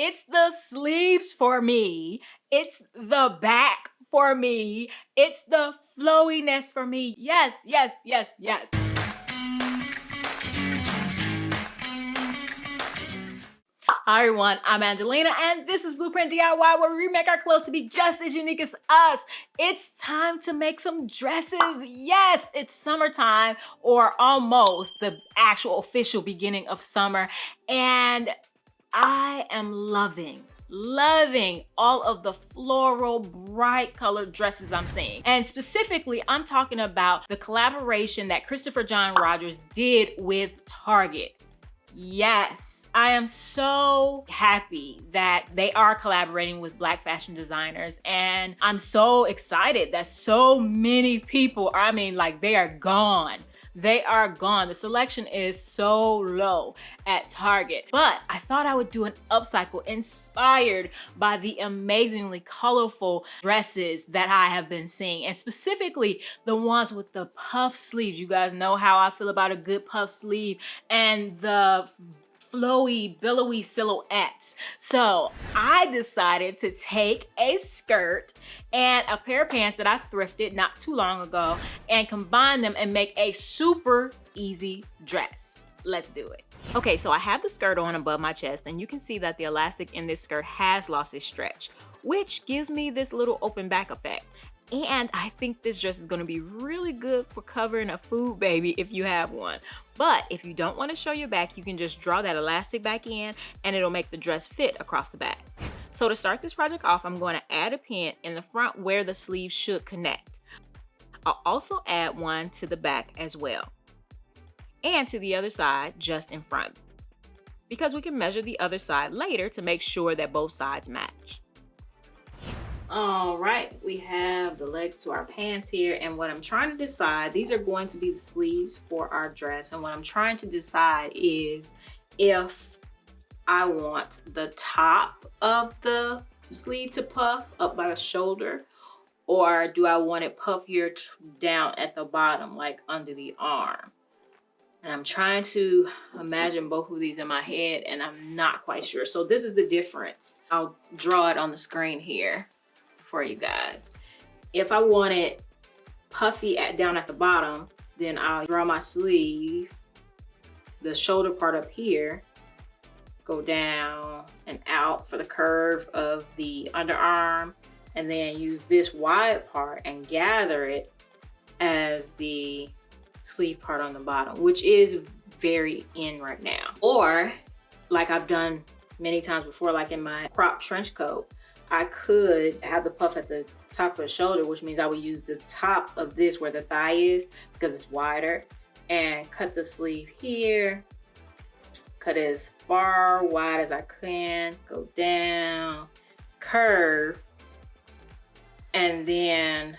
It's the sleeves for me. It's the back for me. It's the flowiness for me. Yes, yes, yes, yes. Hi everyone, I'm Angelina and this is Blueprint DIY, where we remake our clothes to be just as unique as us. It's time to make some dresses. Yes, it's summertime, or almost the actual official beginning of summer, and I am loving all of the floral, bright colored dresses I'm seeing. And specifically, I'm talking about the collaboration that Christopher John Rogers did with Target. Yes, I am so happy that they are collaborating with Black fashion designers, and I'm so excited that so many people, I mean, like, they are gone. They are gone. The selection is so low at Target, but I thought I would do an upcycle inspired by the amazingly colorful dresses that I have been seeing, and specifically the ones with the puff sleeves. You guys know how I feel about a good puff sleeve, and the flowy, billowy silhouettes. So I decided to take a skirt and a pair of pants that I thrifted not too long ago and combine them and make a super easy dress. Let's do it. Okay, so I have the skirt on above my chest, and you can see that the elastic in this skirt has lost its stretch, which gives me this little open back effect. And I think this dress is gonna be really good for covering a food baby if you have one. But if you don't wanna show your back, you can just draw that elastic back in and it'll make the dress fit across the back. So to start this project off, I'm going to add a pin in the front where the sleeve should connect. I'll also add one to the back as well, and to the other side just in front, because we can measure the other side later to make sure that both sides match. All right, we have the legs to our pants here, and what I'm trying to decide, these are going to be the sleeves for our dress, and what I'm trying to decide is if I want the top of the sleeve to puff up by the shoulder, or do I want it puffier down at the bottom, like under the arm. And I'm trying to imagine both of these in my head, and I'm not quite sure. So this is the difference. I'll draw it on the screen here for you guys. If I want it puffy down at the bottom, then I'll draw my sleeve, the shoulder part up here, go down and out for the curve of the underarm, and then use this wide part and gather it as the sleeve part on the bottom, which is very in right now. Or like I've done many times before, like in my crop trench coat, I could have the puff at the top of the shoulder, which means I would use the top of this where the thigh is because it's wider, and cut the sleeve here, cut it as far wide as I can, go down, curve, and then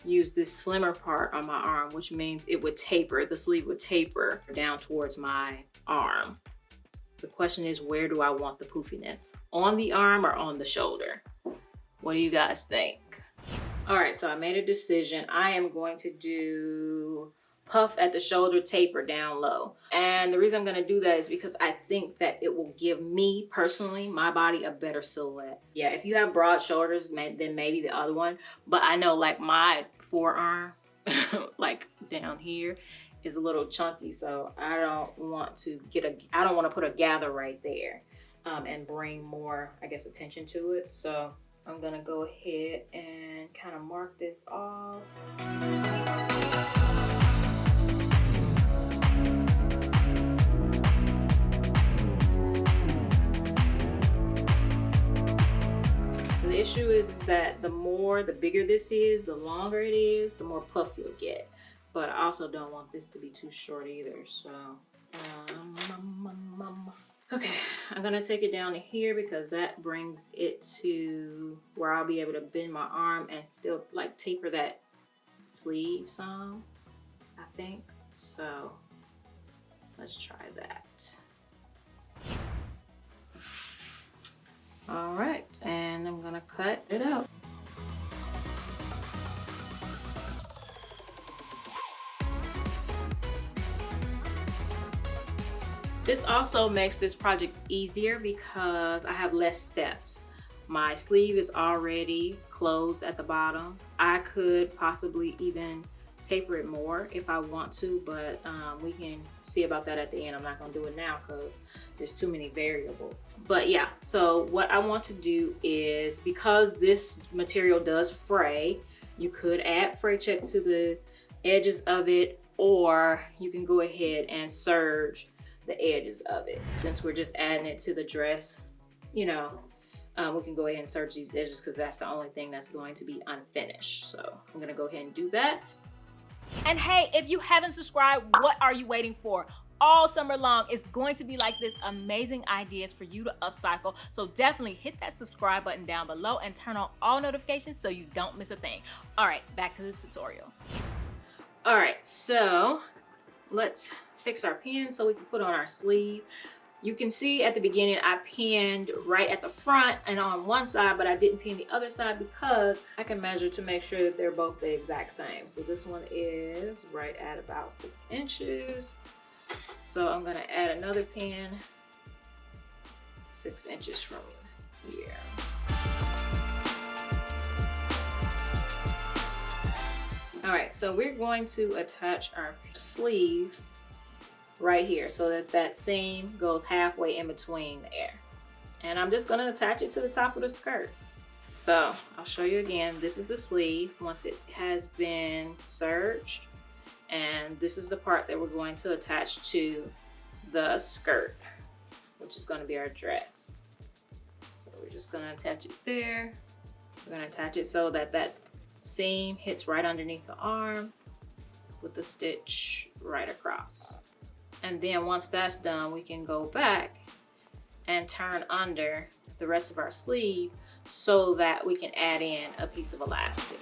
use this slimmer part on my arm, which means it would taper, the sleeve would taper down towards my arm. The question is, where do I want the poofiness? On the arm or on the shoulder? What do you guys think? All right, so I made a decision. I am going to do puff at the shoulder, taper down low. And the reason I'm gonna do that is because I think that it will give me, personally, my body a better silhouette. Yeah, if you have broad shoulders, then maybe the other one. But I know like my forearm, like down here, is a little chunky, so I don't want to put a gather right there and bring more, I guess, attention to it. So I'm gonna go ahead and kind of mark this off. The issue is that the bigger this is, the longer it is, the more puff you'll get. But I also don't want this to be too short either, so. Okay, I'm gonna take it down to here because that brings it to where I'll be able to bend my arm and still like taper that sleeve some, I think. So let's try that. All right, and I'm gonna cut it out. This also makes this project easier because I have less steps. My sleeve is already closed at the bottom. I could possibly even taper it more if I want to, but we can see about that at the end. I'm not gonna do it now because there's too many variables. But yeah, so what I want to do is, because this material does fray, you could add fray check to the edges of it, or you can go ahead and serge the edges of it. Since we're just adding it to the dress, you know, we can go ahead and serge these edges because that's the only thing that's going to be unfinished. So I'm gonna go ahead and do that. And hey, if you haven't subscribed, what are you waiting for? All summer long, it's going to be like this, amazing ideas for you to upcycle. So definitely hit that subscribe button down below and turn on all notifications so you don't miss a thing. All right, back to the tutorial. All right, so let's fix our pin so we can put on our sleeve. You can see at the beginning I pinned right at the front and on one side, but I didn't pin the other side because I can measure to make sure that they're both the exact same. So this one is right at about 6 inches. So I'm gonna add another pin 6 inches from here. All right, so we're going to attach our sleeve right here so that that seam goes halfway in between there. And I'm just going to attach it to the top of the skirt. So I'll show you again. This is the sleeve once it has been serged, and this is the part that we're going to attach to the skirt, which is going to be our dress. So we're just going to attach it there. We're going to attach it so that that seam hits right underneath the arm with the stitch right across. And then once that's done, we can go back and turn under the rest of our sleeve so that we can add in a piece of elastic.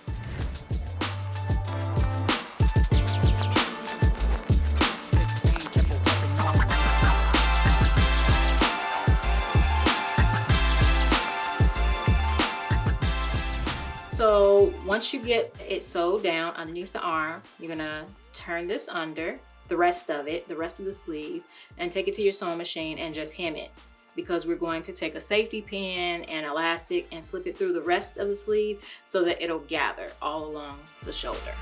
So once you get it sewed down underneath the arm, you're gonna turn this under, the rest of the sleeve, and take it to your sewing machine and just hem it, because we're going to take a safety pin and elastic and slip it through the rest of the sleeve so that it'll gather all along the shoulder.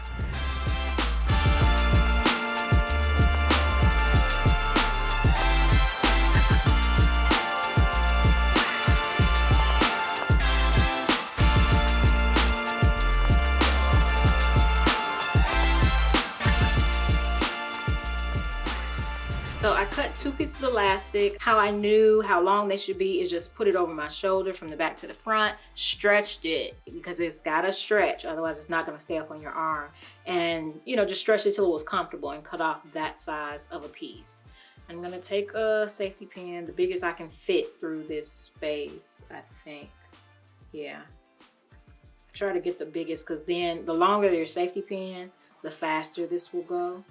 So I cut 2 pieces of elastic. How I knew how long they should be is just put it over my shoulder from the back to the front, stretched it because it's gotta stretch, otherwise it's not gonna stay up on your arm. And you know, just stretch it till it was comfortable and cut off that size of a piece. I'm gonna take a safety pin, the biggest I can fit through this space, I think. Yeah. I try to get the biggest because then the longer your safety pin, the faster this will go.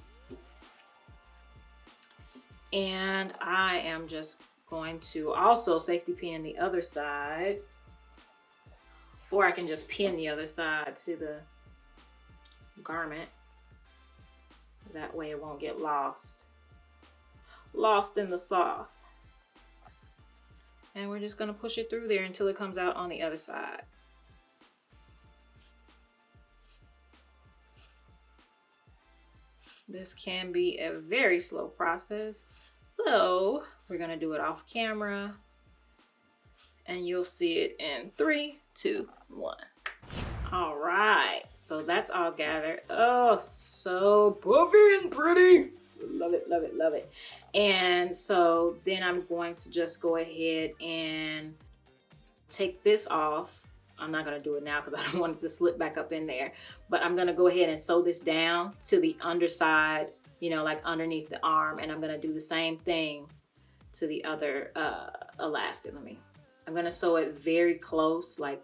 And I am just going to also safety pin the other side, or I can just pin the other side to the garment. That way it won't get lost in the sauce. And we're just gonna push it through there until it comes out on the other side. This can be a very slow process, so we're gonna do it off camera and you'll see it in 3, 2, 1. All right, so that's all gathered. Oh, so puffy and pretty. Love it, love it, love it. And so then I'm going to just go ahead and take this off. I'm not gonna do it now because I don't want it to slip back up in there, but I'm gonna go ahead and sew this down to the underside, you know, like underneath the arm, and I'm gonna do the same thing to the other elastic. I'm gonna sew it very close, like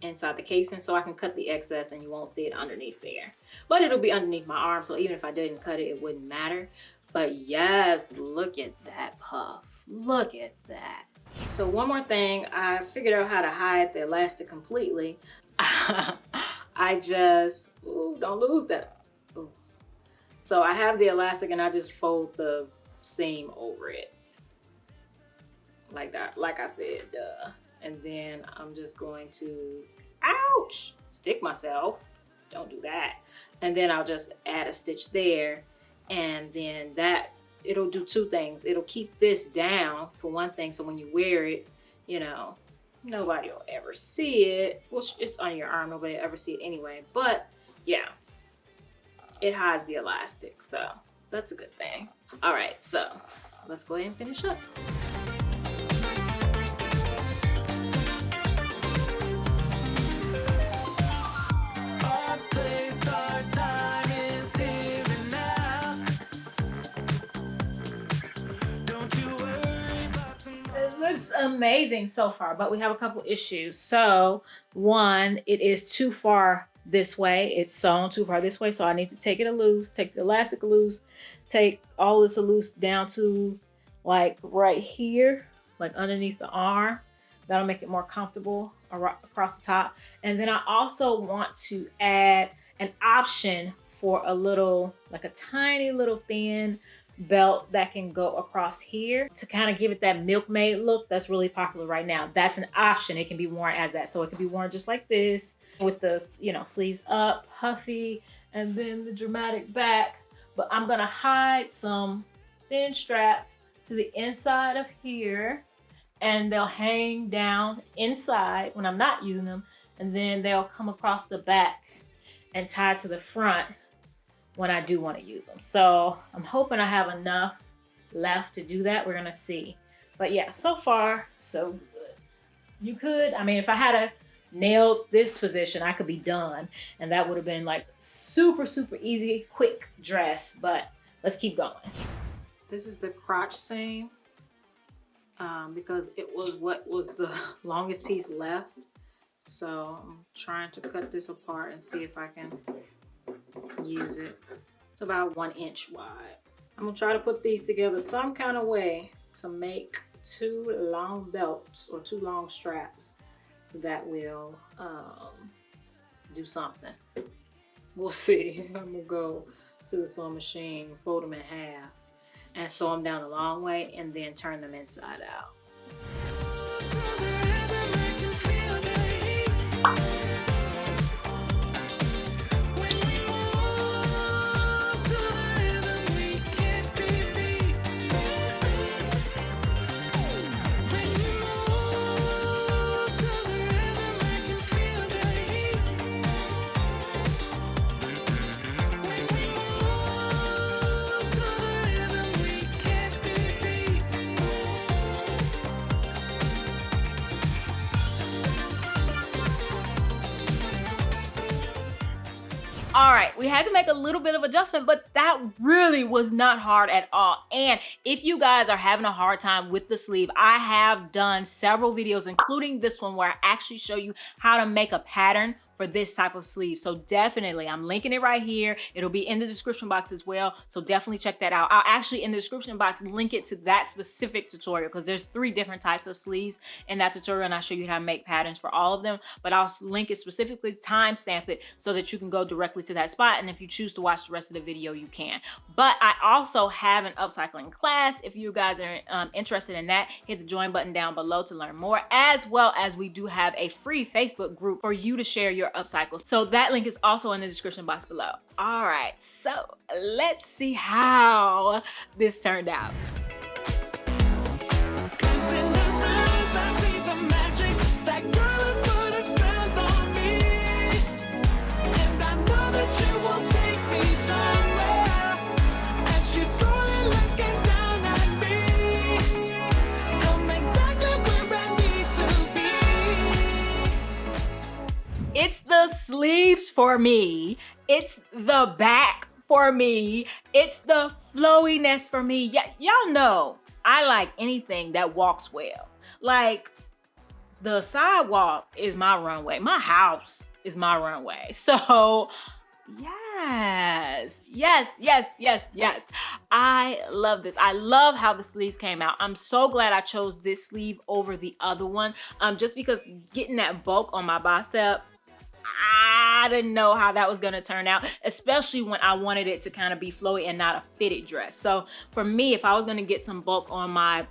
inside the casing, so I can cut the excess and you won't see it underneath there. But it'll be underneath my arm, so even if I didn't cut it, it wouldn't matter. But yes, look at that puff. Look at that. So one more thing, I figured out how to hide the elastic completely. I just, ooh, don't lose that. Ooh. So I have the elastic and I just fold the seam over it. like that, like I said, duh. And then I'm just going to, ouch, stick myself. Don't do that. And then I'll just add a stitch there. And then that, it'll do two things. It'll keep this down for one thing. So when you wear it, you know, nobody will ever see it. Well, it's on your arm. Nobody will ever see it anyway. But yeah, it hides the elastic. So that's a good thing. All right, so let's go ahead and finish up. Looks amazing so far, but we have a couple issues. So one, it is too far this way. It's sewn too far this way, so I need to take it loose, take the elastic loose, take all this loose down to like right here, like underneath the arm. That'll make it more comfortable across the top. And then I also want to add an option for a little, like a tiny little thin belt that can go across here to kind of give it that milkmaid look that's really popular right now. That's an option. It can be worn as that. So it can be worn just like this with the, you know, sleeves up, puffy, and then the dramatic back. But I'm gonna hide some thin straps to the inside of here, and they'll hang down inside when I'm not using them, and then they'll come across the back and tie to the front when I do want to use them. So I'm hoping I have enough left to do that. We're gonna see. But yeah, so far so good. You could, I mean, if I had a nailed this position, I could be done, and that would have been like super easy, quick dress. But let's keep going. This is the crotch seam because it was what was the longest piece left. So I'm trying to cut this apart and see if I can use it. It's about 1 inch wide. I'm gonna try to put these together some kind of way to make 2 long belts or 2 long straps that will do something. We'll see. I'm gonna go to the sewing machine, fold them in half, and sew them down the long way, and then turn them inside out. All right, we had to make a little bit of adjustment, but that really was not hard at all. And if you guys are having a hard time with the sleeve, I have done several videos, including this one, where I actually show you how to make a pattern for this type of sleeve. So definitely, I'm linking it right here. It'll be in the description box as well. So definitely check that out. I'll actually in the description box link it to that specific tutorial because there's 3 different types of sleeves in that tutorial, and I'll show you how to make patterns for all of them. But I'll link it specifically, timestamp it so that you can go directly to that spot. And if you choose to watch the rest of the video, you can. But I also have an upcycling class. If you guys are interested in that, hit the join button down below to learn more, as well as we do have a free Facebook group for you to share your upcycle. So that link is also in the description box below. All right, so let's see how this turned out. It's the sleeves for me. It's the back for me. It's the flowiness for me. Yeah, y'all know I like anything that walks well. Like the sidewalk is my runway. My house is my runway. So yes. I love this. I love how the sleeves came out. I'm so glad I chose this sleeve over the other one. Just because getting that bulk on my bicep, I didn't know how that was gonna turn out, especially when I wanted it to kind of be flowy and not a fitted dress. So for me, if I was gonna get some bulk on my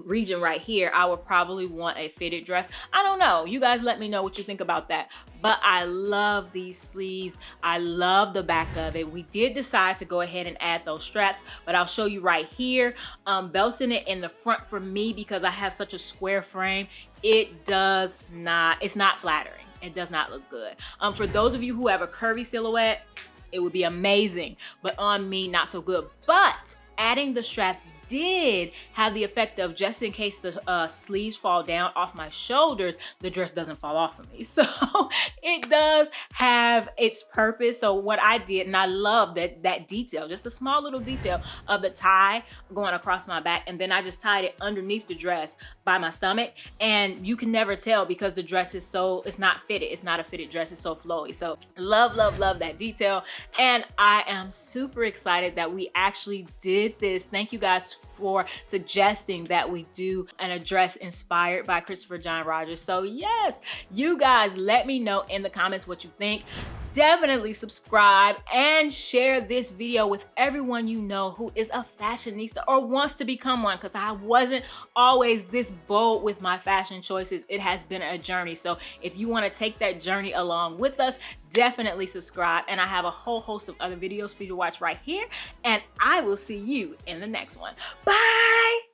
region right here, I would probably want a fitted dress. I don't know. You guys let me know what you think about that. But I love these sleeves. I love the back of it. We did decide to go ahead and add those straps, but I'll show you right here. Belting it in the front for me because I have such a square frame, it's not flattering. It does not look good. For those of you who have a curvy silhouette, it would be amazing, but on me, not so good. But adding the straps did have the effect of, just in case the sleeves fall down off my shoulders, the dress doesn't fall off of me. So it does have its purpose. So what I did, and I love that detail, just a small little detail of the tie going across my back, and then I just tied it underneath the dress by my stomach, and you can never tell because the dress is it's not fitted. It's not a fitted dress. It's so flowy. So love, love, love that detail. And I am super excited that we actually did this. Thank you guys for suggesting that we do a dress inspired by Christopher John Rogers. So yes, you guys let me know in the comments what you think. Definitely subscribe and share this video with everyone you know who is a fashionista or wants to become one, because I wasn't always this bold with my fashion choices. It has been a journey. So if you want to take that journey along with us, definitely subscribe. And I have a whole host of other videos for you to watch right here. And I will see you in the next one. Bye!